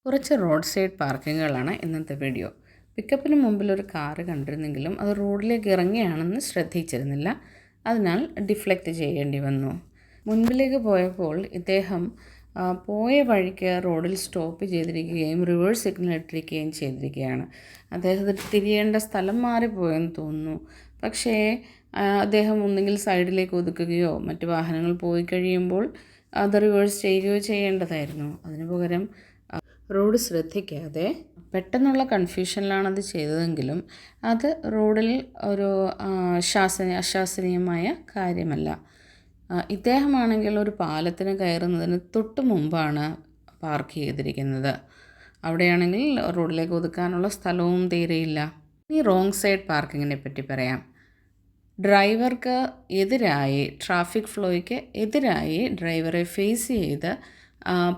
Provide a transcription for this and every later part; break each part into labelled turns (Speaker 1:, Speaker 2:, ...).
Speaker 1: കുറച്ച് road side പാർക്കിങ്ങുകളാണ് ഇന്നത്തെ video. പിക്കപ്പിന് മുമ്പിൽ ഒരു കാറ് കണ്ടിരുന്നെങ്കിലും അത് റോഡിലേക്ക് ഇറങ്ങിയാണെന്ന് ശ്രദ്ധിച്ചിരുന്നില്ല. അതിനാൽ ഡിഫ്ലക്റ്റ് ചെയ്യേണ്ടി വന്നു. മുൻപിലേക്ക് പോയപ്പോൾ ഇദ്ദേഹം പോയ വഴിക്ക് റോഡിൽ സ്റ്റോപ്പ് ചെയ്തിരിക്കുകയും റിവേഴ്സ് സിഗ്നൽ ഇട്ടിരിക്കുകയും ചെയ്തിരിക്കുകയാണ്. അദ്ദേഹത്തിന് തിരിയേണ്ട സ്ഥലം മാറിപ്പോയെന്ന് തോന്നുന്നു. പക്ഷേ അദ്ദേഹം ഒന്നുകിൽ സൈഡിലേക്ക് ഒതുക്കുകയോ മറ്റ് വാഹനങ്ങൾ പോയി കഴിയുമ്പോൾ അത് റിവേഴ്സ് ചെയ്യുകയോ ചെയ്യേണ്ടതായിരുന്നു. അതിനു പകരം റോഡ് ശ്രദ്ധിക്കാതെ പെട്ടെന്നുള്ള കൺഫ്യൂഷനിലാണത് ചെയ്തതെങ്കിലും അത് റോഡിൽ ഒരു അശാസനീയമായ കാര്യമല്ല. ഇദ്ദേഹമാണെങ്കിൽ ഒരു പാലത്തിന് കയറുന്നതിന് തൊട്ട് മുമ്പാണ് പാർക്ക് ചെയ്തിരിക്കുന്നത്. അവിടെയാണെങ്കിൽ റോഡിലേക്ക് ഒതുക്കാനുള്ള സ്ഥലവും തീരെയില്ല. ഇനി റോങ് സൈഡ് പാർക്കിങ്ങിനെ പറ്റി പറയാം. ഡ്രൈവർക്ക് എതിരായി, ട്രാഫിക് ഫ്ലോയ്ക്ക് എതിരായി ഡ്രൈവറെ ഫേസ് ചെയ്ത്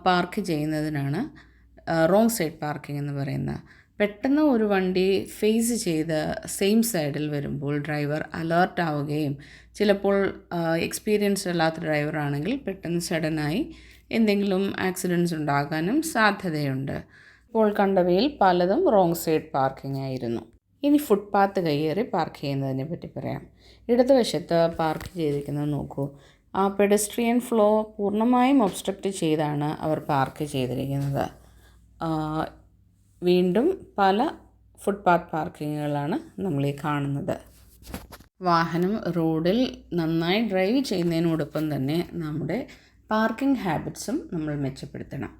Speaker 1: പാർക്ക് ചെയ്യുന്നതിനാണ് റോങ് സൈഡ് പാർക്കിംഗ് എന്ന് പറയുന്നത്. പെട്ടെന്ന് ഒരു വണ്ടി ഫേസ് ചെയ്ത് സെയിം സൈഡിൽ വരുമ്പോൾ ഡ്രൈവർ അലേർട്ട് ആവുകയും ചിലപ്പോൾ എക്സ്പീരിയൻസ്ഡ് അല്ലാത്ത ഡ്രൈവറാണെങ്കിൽ പെട്ടെന്ന് സഡനായി എന്തെങ്കിലും ആക്സിഡൻറ്റ്സ് ഉണ്ടാകാനും സാധ്യതയുണ്ട്. ഇപ്പോൾ കണ്ടവയിൽ പലതും റോങ് സൈഡ് പാർക്കിംഗ് ആയിരുന്നു. ഇനി ഫുട്പാത്ത് കയ്യേറി പാർക്ക് ചെയ്യുന്നതിനെ പറ്റി പറയാം. ഇടതുവശത്ത് പാർക്ക് ചെയ്തിരിക്കുന്നത് നോക്കൂ. ആ പെഡസ്ട്രിയൻ ഫ്ലോ പൂർണ്ണമായും ഒബ്സ്ട്രക്റ്റ് ചെയ്താണ് അവർ പാർക്ക് ചെയ്തിരിക്കുന്നത്. വീണ്ടും പല ഫുട്പാത്ത് പാർക്കിങ്ങുകളാണ് നമ്മളീ കാണുന്നത്. വാഹനം റോഡിൽ നന്നായി ഡ്രൈവ് ചെയ്യുന്നതിനോടൊപ്പം തന്നെ നമ്മുടെ പാർക്കിംഗ് ഹാബിറ്റ്സും നമ്മൾ മെച്ചപ്പെടുത്തണം.